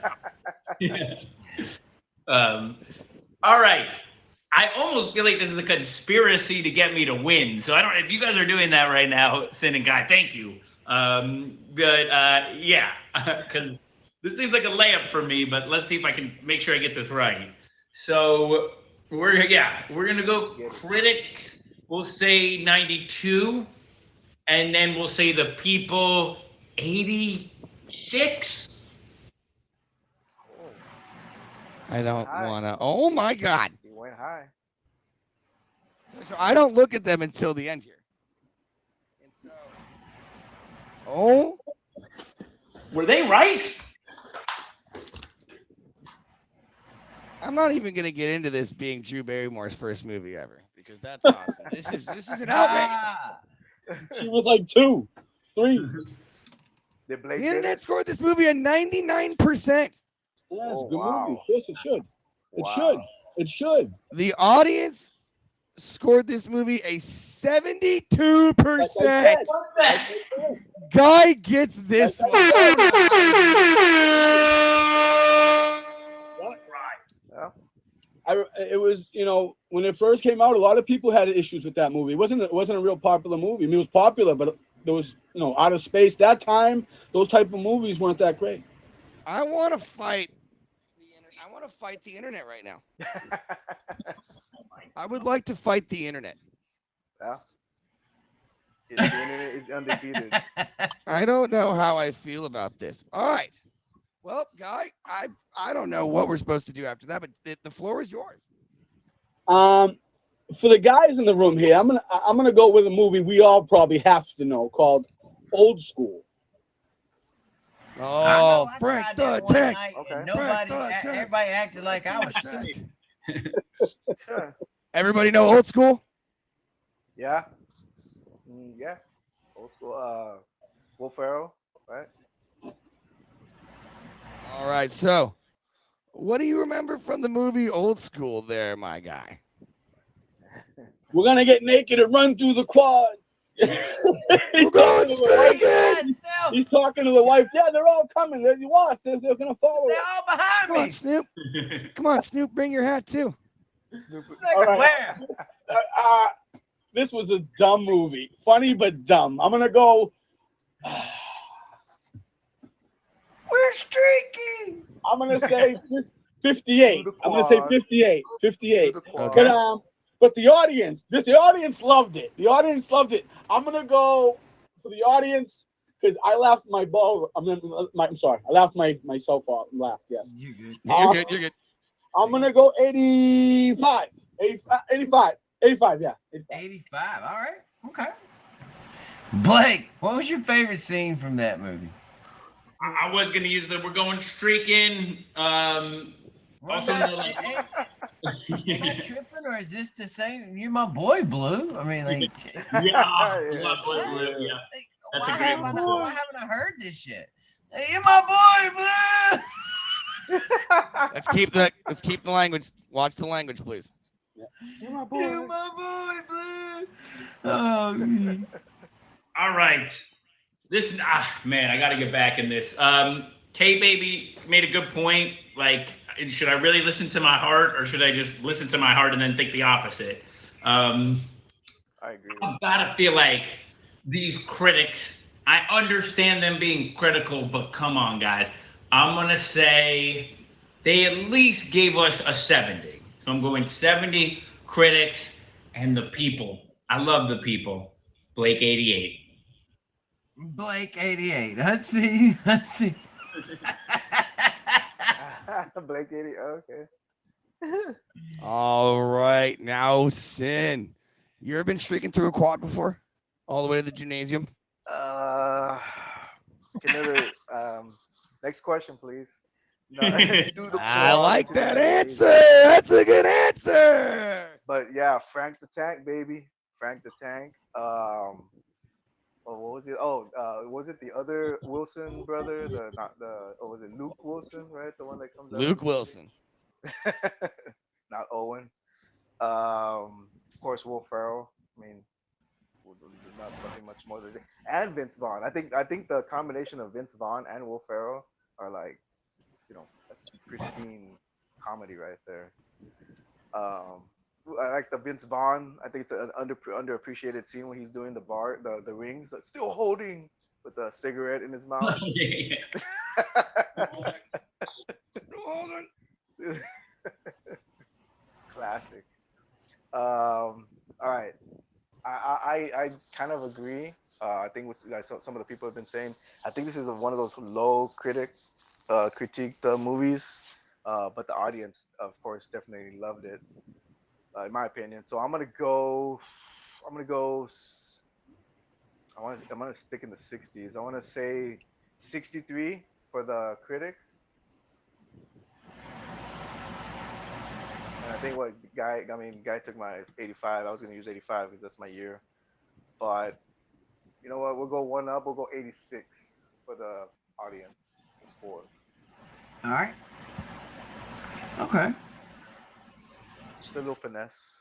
All right. I almost feel like this is a conspiracy to get me to win. So I don't. If you guys are doing that right now, Sin and Guy, thank you. Yeah, because this seems like a layup for me. But let's see if I can make sure I get this right. So we're gonna go critics. We'll say 92, and then we'll say the people 86. I don't want to. Oh, my God. He went high. So I don't look at them until the end here. And so, oh. Were they right? I'm not even going to get into this being Drew Barrymore's first movie ever because that's awesome. This is an outrage. She was like 2, 3. The internet scored this movie a 99%. Yeah, it's a good movie. Yes, it should. It should. It should. The audience scored this movie a 72%. Guy gets this one. Yeah. It was, when it first came out, a lot of people had issues with that movie. It wasn't a real popular movie. I mean, it was popular, but there was, out of space. That time, those type of movies weren't that great. I want to fight the internet right now. I would like to fight the internet. Yeah. The internet is undefeated. I don't know how I feel about this. All right. Well, Guy, I don't know what we're supposed to do after that, but the floor is yours. For the guys in the room here, I'm gonna go with a movie we all probably have to know called Old School. Oh, Frank the Tank. Okay. Everybody acted like I was sick. Sure. Everybody know Old School? Yeah. Yeah. Old School. Will Ferrell, right? All right. So, what do you remember from the movie Old School there, my guy? We're gonna get naked and run through the quad. He's talking to the wife. Yeah, they're all coming. You watch. They're gonna follow. They're all behind me. Come on, Snoop. Come on, Snoop. Bring your hat too. All right. This was a dumb movie. Funny but dumb. I'm gonna go. We're streaking. I'm gonna say 58. I'm gonna say 58. 58. Okay. But the audience loved it. The audience loved it. I'm gonna go for the audience because I laughed my ball. I'm sorry. I laughed myself off. Laughed. Yes. You're good. You're good. I'm gonna go 85. 85. 85. Yeah. 85. All right. Okay. Blake, what was your favorite scene from that movie? I was gonna use we're going streaking. Also, am I tripping, or is this the same? You're my boy, Blue. I mean, like, yeah, my boy, Blue. Yeah, why haven't I heard this shit? Hey, you're my boy, Blue. Let's keep the language. Watch the language, please. Yeah. You're my boy. You're my boy, Blue. Oh, man. All right. This man, I gotta get back in this. K Baby made a good point. Like, should I really listen to my heart, or should I just listen to my heart and then think the opposite? I agree. I gotta feel like these critics. I understand them being critical, but come on, guys. I'm gonna say they at least gave us a 70. So I'm going 70 critics and the people. I love the people. Blake 88. Blake 88. Let's see. Blake 80. Okay. All right, now Sin. You ever been streaking through a quad before, all the way to the gymnasium? Next question, please. No, I like that answer. That's a good answer. But yeah, Frank the Tank, baby. Frank the Tank. What was it? Was it the other Wilson brother? Or was it Luke Wilson, right? The one that comes out. Luke Wilson. Not Owen. Of course, Will Ferrell. I mean, nothing much more than that. And Vince Vaughn. I think the combination of Vince Vaughn and Will Ferrell are like, that's pristine comedy right there. I like the Vince Vaughn. I think it's an underappreciated scene when he's doing the rings, like, still holding with a cigarette in his mouth. Classic. All right. I kind of agree. I think some of the people have been saying. I think this is one of those low critiqued movies, but the audience, of course, definitely loved it. In my opinion. So I'm gonna stick in the 60s. I want to say 63 for the critics. And I think Guy took my 85. I was gonna use 85 because that's my year. But you know what? We'll go one up. We'll go 86 for the audience score. All right. Okay. Just a little finesse.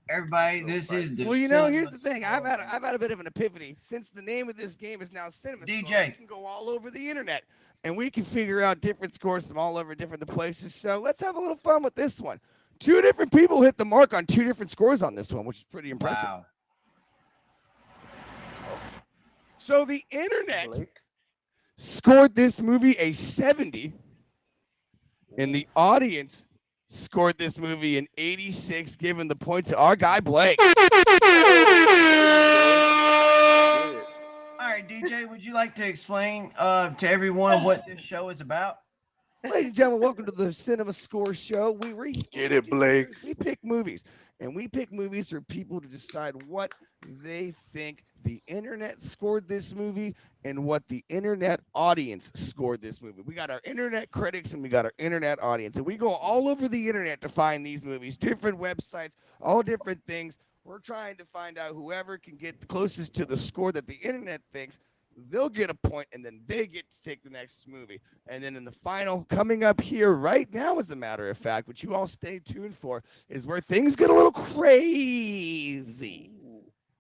Everybody, this is the well, you know, here's the thing. I've had a bit of an epiphany since the name of this game is now CinemaScore. DJ. We can go all over the internet and we can figure out different scores from all over different places. So let's have a little fun with this one. 2 different people hit the mark on 2 different scores on this one, which is pretty impressive. Wow. So the internet scored this movie a 70, and the audience scored this movie an 86, giving the point to our guy Blake. All right, DJ, would you like to explain to everyone what this show is about? Ladies and gentlemen, welcome to the CinemaScore show. Get it, Blake. We pick movies, and we pick movies for people to decide what they think the internet scored this movie and what the internet audience scored this movie. We got our internet critics and we got our internet audience, and we go all over the internet to find these movies, different websites, all different things. We're trying to find out whoever can get the closest to the score that the internet thinks. They'll get a point, and then they get to take the next movie. And then in the final, coming up here right now, as a matter of fact, which you all stay tuned for, is where things get a little crazy.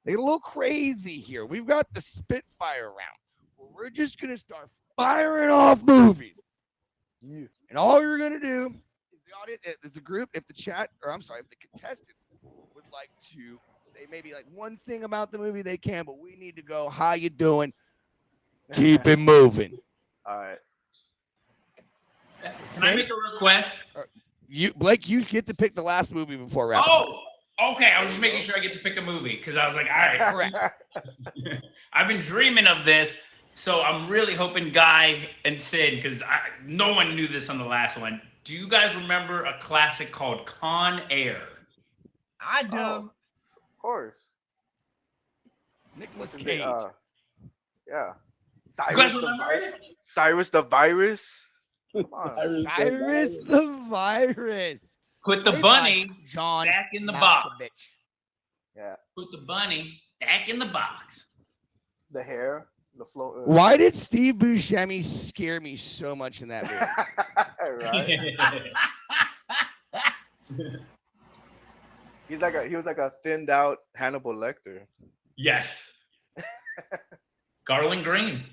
They get a little crazy here. We've got the Spitfire round, where we're just going to start firing off movies. Yeah. And all you're going to do is the audience, if the group, if the chat, or I'm sorry, if the contestants would like to say maybe like one thing about the movie, they can, but we need to go, how you doing? Keep it moving. All right. Can I make a request? Blake, you get to pick the last movie before wrapping. Oh, okay. I was just making sure I get to pick a movie because I was like, all right. Correct. I've been dreaming of this, so I'm really hoping Guy and Sid, because no one knew this on the last one. Do you guys remember a classic called Con Air? I do. Of course. Nicolas Cage. Yeah. Cyrus the Virus. Come on. Cyrus the Virus. Put the bunny John back in the box. Yeah. Put the bunny back in the box. The hair, the flow. Why did Steve Buscemi scare me so much in that movie? Right. He was like a thinned out Hannibal Lecter. Yes. Garland Green.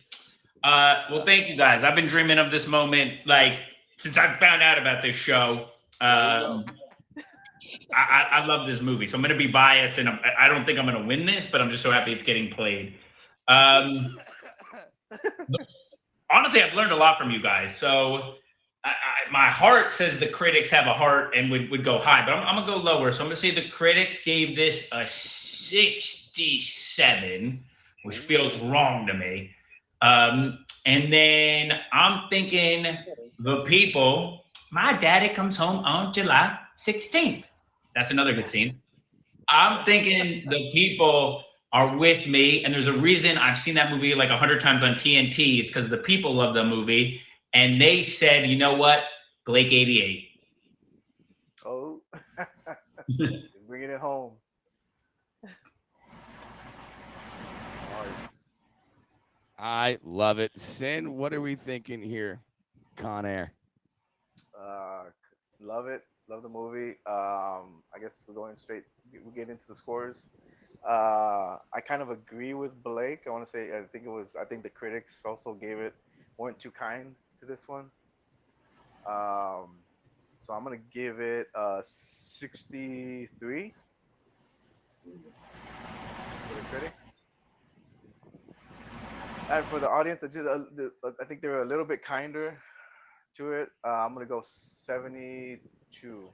Well, thank you guys. I've been dreaming of this moment like since I found out about this show. I love this movie, so I'm going to be biased, and I don't think I'm going to win this, but I'm just so happy it's getting played. Honestly, I've learned a lot from you guys. So my heart says the critics have a heart and would go high, but I'm going to go lower. So I'm going to say the critics gave this a 67, which feels wrong to me. And then I'm thinking the people, my daddy comes home on July 16th. That's another good scene. I'm thinking the people are with me, and there's a reason I've seen that movie like 100 times on TNT. It's because the people love the movie, and they said, you know what, Blake 88. Oh, bringing it home. Nice. I love it. Sin, what are we thinking here? Con Air. Love it. Love the movie. I guess we're going straight. We'll get into the scores. I kind of agree with Blake. I want to say I think the critics also weren't too kind to this one. So I'm gonna give it 63 for the critics. And for the audience, I think they were a little bit kinder to it. I'm gonna go 72.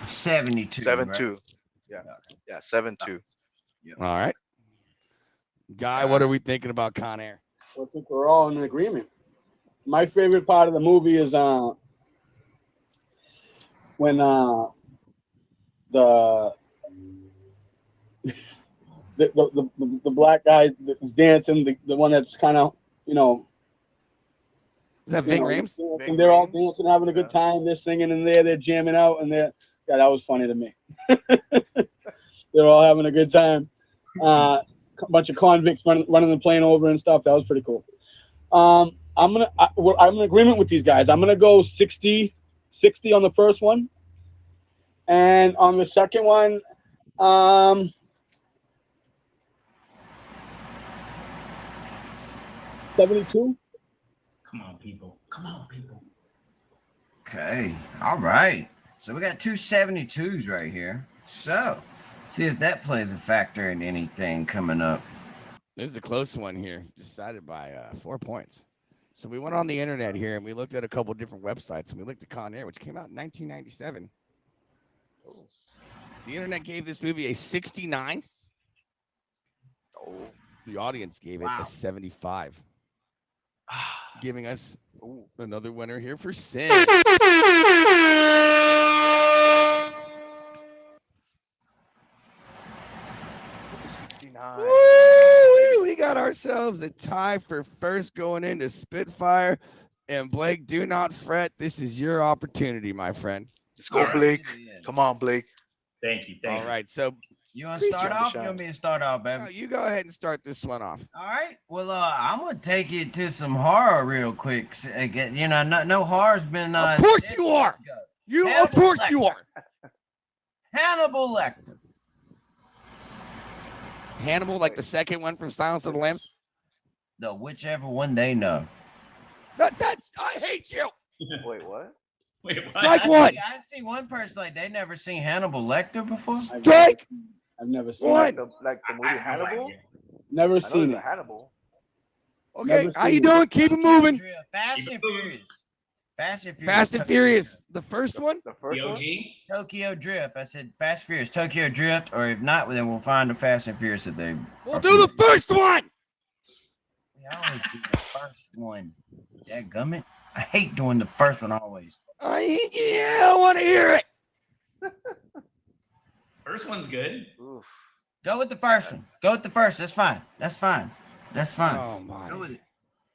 72. 7-2. Right? Yeah, 7-2. All right. Guy, what are we thinking about Con Air? I think we're all in agreement. My favorite part of the movie is when the black guy is dancing, the one that's kind of, Is that Ving Rhames? And they're all dancing, having a good time. They're singing and they're jamming out, and that was funny to me. They're all having a good time. A bunch of convicts running the plane over and stuff. That was pretty cool. I'm in agreement with these guys. I'm gonna go 60 on the first one, And on the second one, 72. Come on, people. Come on, people. Okay. All right. So we got two 72s right here. So see if that plays a factor in anything coming up. This is a close one here, decided by 4 points. So we went on the internet here and we looked at a couple different websites and we looked at Con Air, which came out in 1997. The internet gave this movie a 69. Oh, The audience gave it a 75, giving us another winner here for Sin. 69. Woo! We got ourselves a tie for first going into Spitfire. And Blake, do not fret. This is your opportunity, my friend. Let's go, Blake. Come on, Blake. Thank you. All right. So you want to start off? You want me to start off, baby? No, you go ahead and start this one off. All right. Well, I'm gonna take you to some horror real quick. Again, you know, no horror's been. Of course you are. Of course you are. Hannibal Lecter. Hannibal, like the second one from Silence of the Lambs? No, whichever one they know. That's I hate you. Wait, what? Wait, what? Strike one. I've seen one person like they never seen Hannibal Lecter before. Strike. I've never seen one. Like the movie Hannibal? Never seen it. Hannibal. Okay, how you doing? Keep it moving. Fast and Furious. Fast and Furious. Fast and Furious. The first one? The first one? Tokyo Drift. I said Fast and Furious. Tokyo Drift, or if not, then we'll find the Fast and Furious that they. We'll do the first one. I always do the first one. Dadgummit. I hate doing the first one always. I want to hear it. First one's good. Oof. Go with the first one. Go with the first. That's fine. That's fine. That's fine. Oh my. Go with it.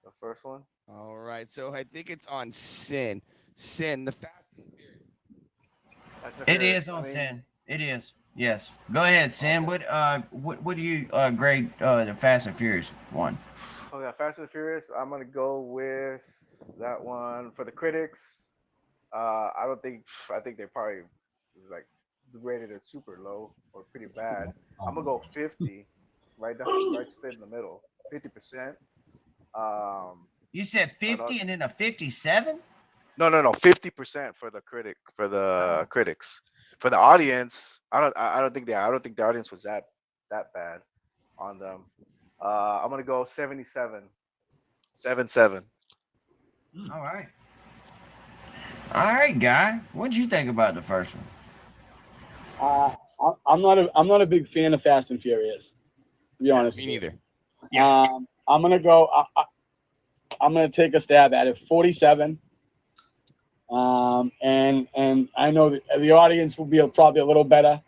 The first one? All right, so I think it's on Sin. Sin, the Fast and Furious. It is on Sin. It is. Yes. Go ahead, Sin. Okay. What do you grade the Fast and Furious one? Oh yeah, Fast and Furious. I'm gonna go with that one for the critics. I think they probably was like rated it super low or pretty bad. I'm gonna go 50, right split in the middle, 50%. You said 50 and then a 57? No, 50% for the critics. For the audience, I don't think the audience was that bad on them. I'm gonna go 77. 7-7. All right. All right, Guy. What did you think about the first one? I'm not a big fan of Fast and Furious. To be honest, me neither. I'm gonna go. I'm gonna take a stab at it. 47. And I know the audience will be probably a little better.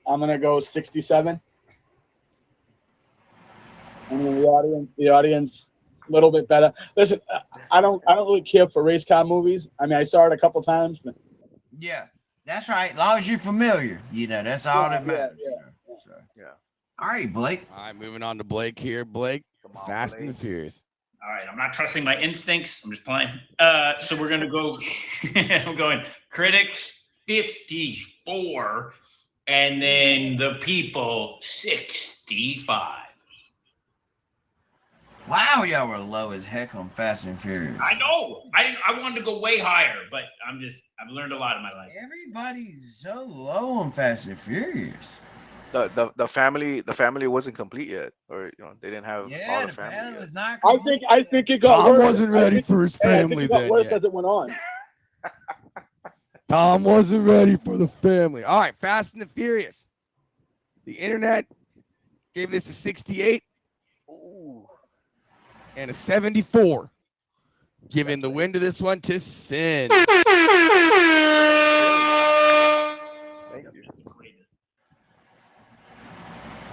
I'm gonna go 67. And the audience, a little bit better. Listen, I don't really care for race car movies. I mean, I saw it a couple times. But... Yeah, that's right. As long as you're familiar, that's all that matters. Yeah. All right, Blake. All right, moving on to Blake here. Blake, Fast and the Furious. All right, I'm not trusting my instincts. I'm just playing. So we're gonna go. I'm going critics 54, and then the people 65. Wow, y'all were low as heck on Fast and Furious. I know. I wanted to go way higher, but I've learned a lot in my life. Everybody's so low on Fast and Furious. The family wasn't complete yet, or they didn't have all the family yet. Was not I think it got Tom worse. wasn't ready for his family then. As it went on. Tom wasn't ready for the family. All right, Fast and the Furious. The internet gave this a 68. Ooh. And a 74. Giving the win to this one to Sin. Thank you.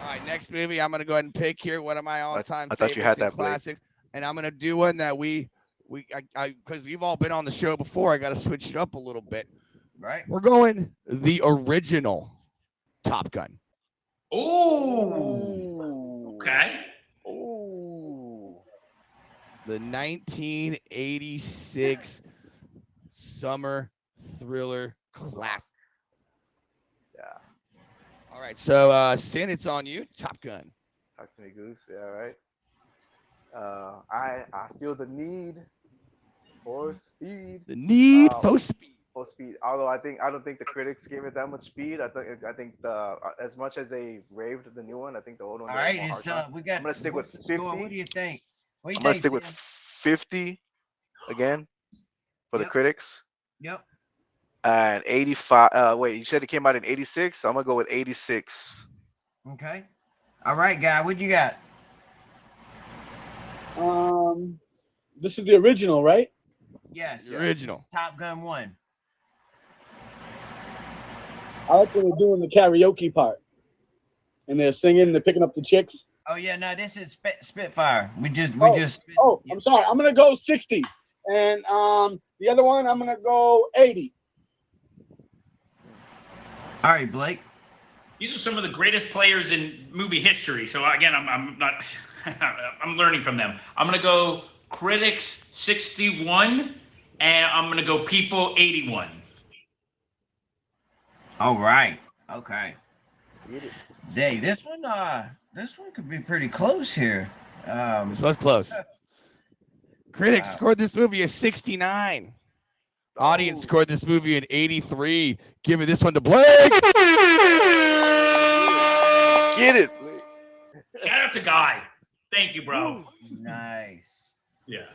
All right, next movie I'm gonna go ahead and pick here. One of my all-time I thought you had that, classics, and I'm gonna do one that because we've all been on the show before. I got to switch it up a little bit. Right. We're going the original Top Gun. Ooh. Okay. Ooh. The 1986 summer thriller classic. All right, so Sin, it's on you. Top Gun. Talk to me, Goose. Yeah, right. I feel the need for speed. The Need Um, for Speed. for speed. Although I don't think the critics gave it that much speed. I think the as much as they raved the new one, I think the old one All there was right, more it's hard time. we I'm got gonna stick with what's the score? What 50. do you think? What do you I'm gonna think, stick with Sam? 50 again for the Yep, critics. yep. And 85. Wait, you said it came out in 86. I'm gonna go with 86. Okay. All right, guy. What you got? This is the original, right? Yes. The original. Top Gun 1. I like when they're doing the karaoke part, and they're singing, they're picking up the chicks. Oh yeah, no, this is Spitfire. We Oh, just I'm sorry. I'm gonna go 60, and the other one I'm gonna go 80. All right, Blake. These are some of the greatest players in movie history. So again, I'm not I'm learning from them. I'm gonna go critics 61, and I'm gonna go people 81. All right. Okay. Get it. Hey, this one could be pretty close here. This was close. Critics Wow. scored this movie a 69. Audience Oh, scored this movie an 83. Giving this one to Blake. get it, Blake. Shout out to Guy. Thank you, bro. Nice. Yeah.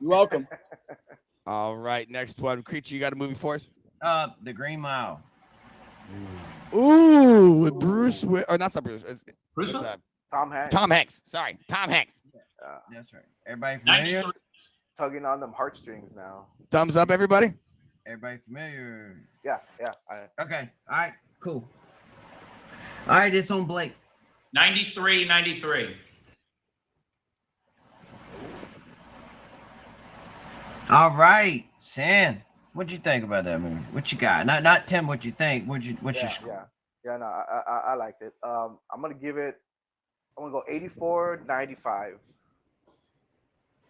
You're welcome. All right, next one. Creature, you got a movie for us? The Green Mile. Ooh, with Bruce, or not Bruce. Bruce What's Willis? that? Tom Hanks. Tom Hanks. Sorry, Tom Hanks. That's right. Everybody familiar? 93. Tugging on them heartstrings now. Thumbs up, everybody. Everybody familiar? Yeah. Okay. All right. Cool. All right. It's on Blake. 93. All right, Sam. What'd you think about that movie? What you got? Not Tim. What you think? What's your score? Yeah. No, I liked it. I'm gonna give it. I'm gonna go 84, 95.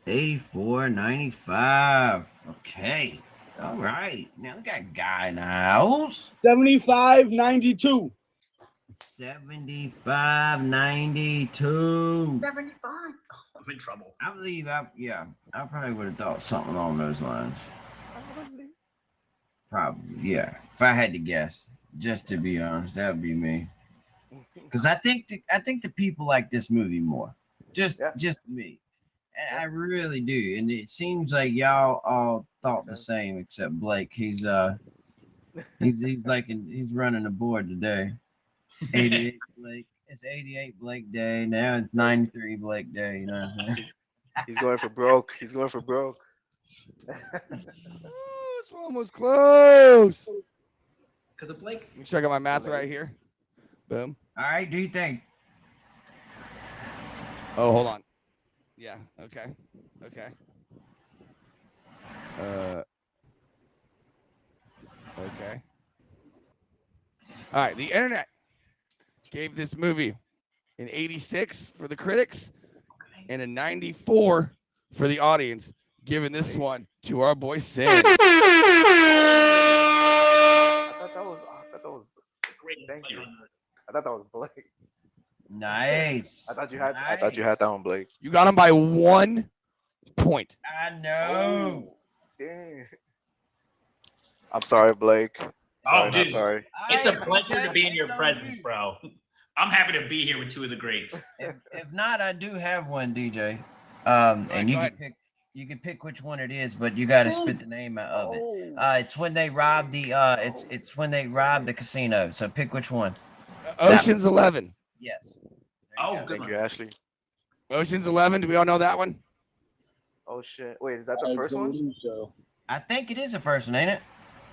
84.95. Okay. All right. Now we got Guy now. 75-92. 75.92. 75. I'm in trouble. I believe I probably would have thought something along those lines. Probably, yeah. If I had to guess, just to be honest, that would be me. Because I think the people like this movie more. Just me. I really do. And it seems like y'all all thought the same except Blake. He's he's running the board today. 88 Blake. It's 88 Blake Day. Now it's 93 Blake Day. You know what I'm saying? He's going for broke. He's going for broke. Oh, this one was close. Because of Blake. Make sure I got my math right here. Boom. All right. Do you think? Oh, hold on. Yeah. Okay. Okay. All right. The internet gave this movie an 86 for the critics and a 94 for the audience, giving this one to our boy Sin. I thought that was. Thank you. I thought that was Blake. Nice. I thought you had that one, Blake. You got him by 1 point. I know. Oh, dang. I'm sorry, Blake. Oh, dude. Sorry. It's a pleasure to be in your presence, bro. I'm happy to be here with two of the greats. If not, I do have one, DJ. And you can pick which one it is, but you got to spit the name out of it. It's when they rob the it's when they rob the casino. So pick which one. Ocean's 11. Yes. Oh, good Thank one. you, Ashley. Ocean's 11. Do we all know that one? Oh shit! Wait, is that the first one? So. I think it is the first one, ain't it?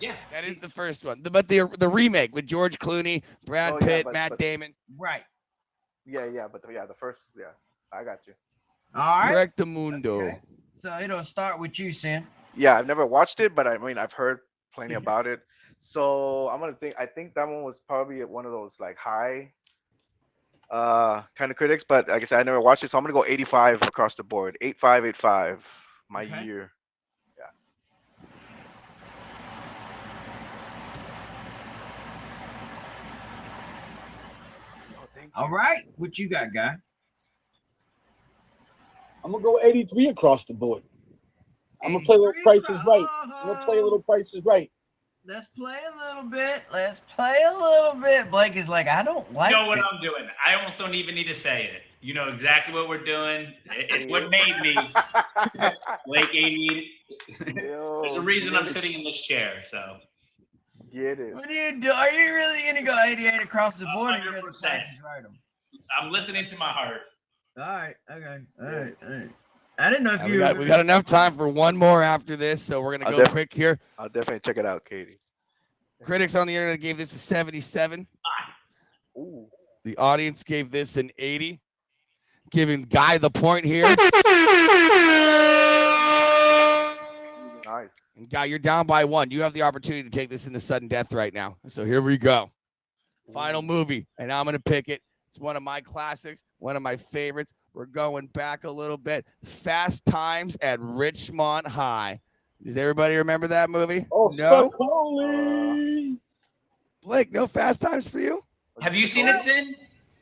Yeah. That is the first one. But the remake with George Clooney, Brad Pitt, Matt Damon. Right. Yeah, the first. Yeah, I got you. All right. Correctamundo. Okay. So it'll start with you, Sam. Yeah, I've never watched it, but I mean, I've heard plenty about it. So I think that one was probably one of those like high kind of critics, but like I said, I never watched it, so I'm gonna go 85 across the board. 85. My year. Yeah. All right, what you got, guy? I'm gonna go 83 across the board. I'm gonna play a little Price is Right. I'm gonna play a little Price is Right. Let's play a little bit. Let's play a little bit. Blake is like, I don't like. You know what I'm doing. I almost don't even need to say it. You know exactly what we're doing. It's what made me. Blake 88. There's a reason I'm sitting in this chair. So. Get it. What are you doing? Are you really gonna go 88 across the board? 100%. I'm listening to my heart. All right. Okay. All right. I didn't know if we got enough time for one more after this, so we're gonna go quick here. I'll definitely check it out, Katie. Critics on the internet gave this a 77. Ooh. The audience gave this an 80. Giving Guy the point here. Nice. And Guy, you're down by 1. You have the opportunity to take this into sudden death right now. So here we go. Final movie, and I'm gonna pick it. It's one of my classics, one of my favorites. We're going back a little bit. Fast Times at Richmond High. Does everybody remember that movie? Oh, no. Holy. Blake, no Fast Times for you? Have you seen it, Sin?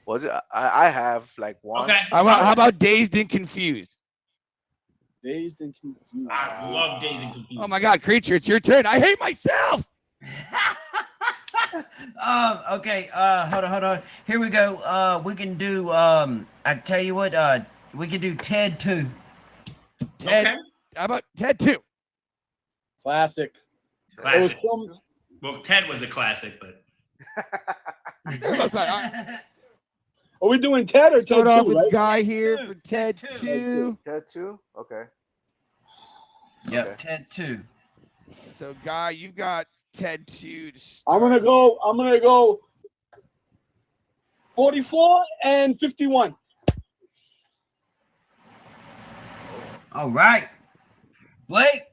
Was it? I have like once. Okay. How about Dazed and Confused? Dazed and Confused. I love Dazed and Confused. Oh my God, Creature, it's your turn. I hate myself. Okay. Hold on. Here we go. We can do. I tell you what. We can do Ted 2. Ted. Okay. How about Ted 2? Classic. Classic. Well, Ted was a classic, but. Are we doing Ted or Ted 2? Start off with right? Guy here for Ted 2. Ted 2? Okay. Yep, Okay. Ted 2. So Guy, you've got Ted 2 to start. I'm gonna go 44 and 51. All right. Blake.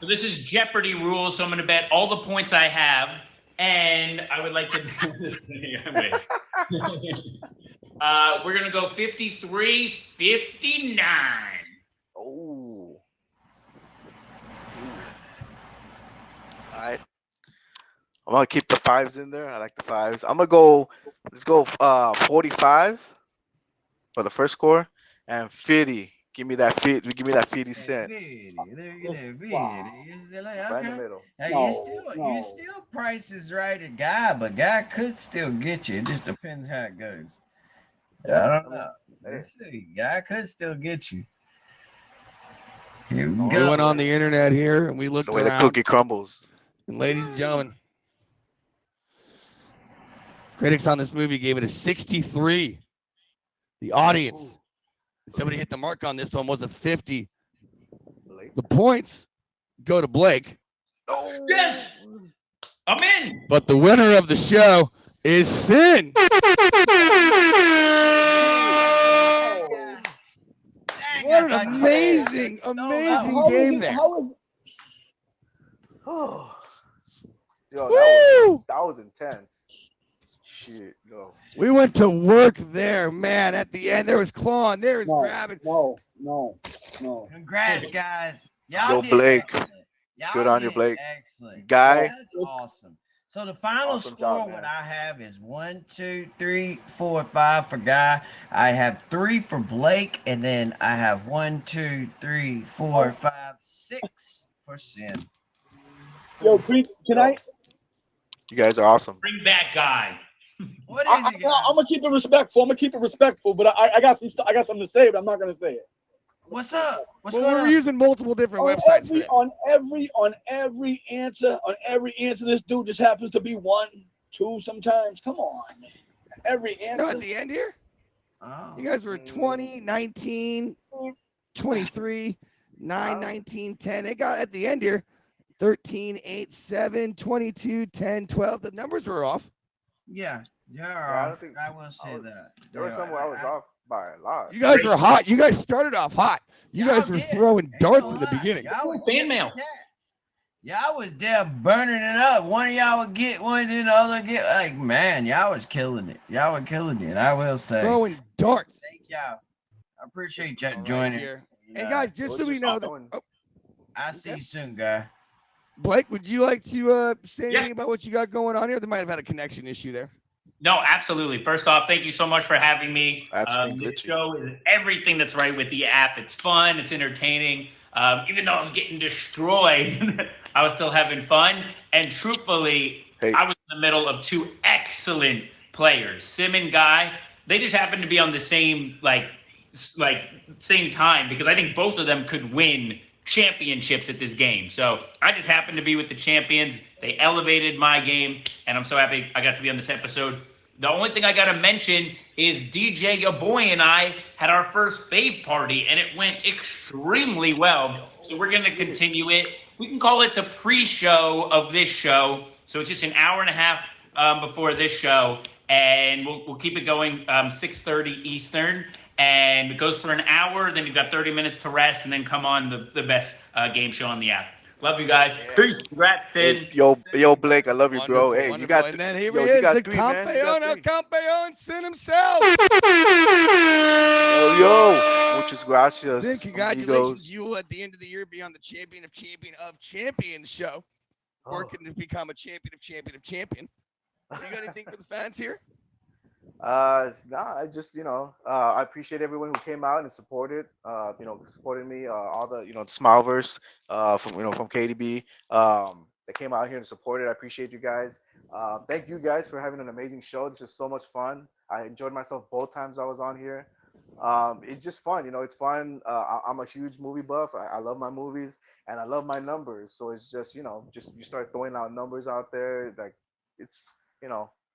So this is Jeopardy rules, so I'm going to bet all the points I have, and I would like to. We're going to go 53-59. Oh. All right. I'm gonna keep the 5s in there. I like the 5s. I'm gonna go. Let's go 45 for the first score and 50. Give me that 50. Give me that 50 cent. Wow. Right in the middle. Now, No, you still prices right at Guy, but Guy could still get you. It just depends how it goes. I don't know. Let's see. Guy could still get you. Here we We go. went on the internet here and we looked The way around. the cookie crumbles. And ladies and gentlemen, critics on this movie gave it a 63. The audience, somebody hit the mark on this one, was a 50. Blake. The points go to Blake. Oh. Yes! I'm in! But the winner of the show is Sin. What an amazing game there. Oh. Yo, that was intense. Shit, no. We went to work there, man. At the end, there was clawing, there was grabbing. No. Congrats, guys. Y'all Yo, did Blake. excellent. Y'all Good on you, did Blake. Excellent. Guy. That's awesome. So the final Awesome score, job, what man. I have is 1, 2, 3, 4, 5 for Guy. I have 3 for Blake, and then I have 1, 2, 3, 4, 5, 6 for Sin. Yo, can I? You guys are awesome. Bring back Guy. What is it, guys? I'm gonna keep it respectful. But I got something to say, but I'm not gonna say it. What's up? What's Well, going we're on? using multiple different websites for this. On every answer, this dude just happens to be 1, 2 sometimes. Come on, every No, answer. at the end here, Oh. you guys were 20, 19, 23, 9, 19, 10. It got at the end here 13, 8, 7, 22, 10, 12. The numbers were off. Yeah, I will say that. There was somewhere I was off by a lot. You guys were hot. You guys started off hot. You guys were throwing darts in the beginning. Y'all was Fan mail. Y'all was there burning it up. One of y'all would get one, and the other get. Like, man, y'all was killing it. Y'all were killing it. I will say. Throwing darts. Thank y'all. I appreciate y'all All right, joining. here. And guys, just so we know that. Oh, I'll see you soon, guy. Blake, would you like to say anything about what you got going on here? They might have had a connection issue there. No, absolutely. First off, thank you so much for having me. Absolutely. This show is everything that's right with the app. It's fun. It's entertaining. Even though I was getting destroyed, I was still having fun. And truthfully, I was in the middle of two excellent players, Sim and Guy. They just happened to be on the same same time because I think both of them could win championships at this game. So I just happened to be with the champions. They elevated my game, and I'm so happy I got to be on this episode. The only thing I got to mention is DJ YaBoi and I had our first fave party, and it went extremely well. So we're going to continue it. We can call it the pre-show of this show. So it's just an hour and a half before this show, and we'll keep it going 6:30 Eastern. And it goes for an hour, then you've got 30 minutes to rest, and then come on the best game show on the app. Love you guys. Peace. Congrats, Sid. Hey, yo, Blake, I love you, bro. Hey, you got. And then here he is, the campeón Sin himself. Yo, muchas gracias. Sin, congratulations. You will, at the end of the year, be on the Champion of Champions show, working to become a champion of champion. You got anything for the fans here? I just, I appreciate everyone who came out and supported me, all the, the Smileverse, from KDB, that came out here and supported. I appreciate you guys. Thank you guys for having an amazing show. This is so much fun. I enjoyed myself both times I was on here. It's just fun, it's fun. I'm a huge movie buff. I love my movies and I love my numbers. So it's just, you start throwing out numbers out there, like it's,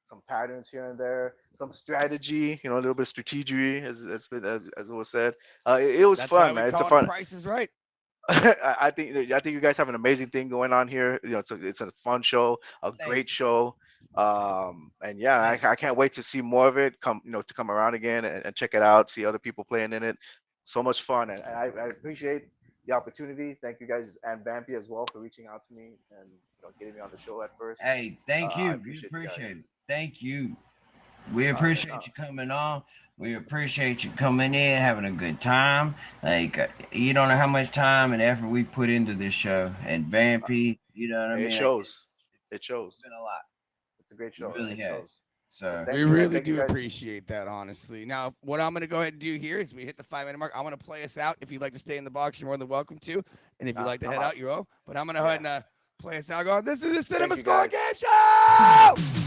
some patterns here and there, some strategy, a little bit of strategy, as it was said. It was fun, man. It's a fun. Price is Right. I think you guys have an amazing thing going on here. It's a fun show, great show. And yeah, I can't wait to see more of it to come around again and check it out, see other people playing in it. So much fun, and I appreciate the opportunity. Thank you guys and Vampy as well for reaching out to me and getting me on the show at first. Hey, thank you. We appreciate it. Thank you. We appreciate you coming on. We appreciate you coming in, having a good time. Like, you don't know how much time and effort we put into this show. And Vampy, you know what I mean? It shows. It shows. It's been a lot. It's a great show. It really has. So we really do appreciate that, honestly. Now, what I'm going to go ahead and do here is we hit the 5-minute mark. I'm going to play us out. If you'd like to stay in the box, you're more than welcome to. And if you'd like to head out, you're all. But I'm going to go ahead and play us out. This is the CinemaScore Game Show!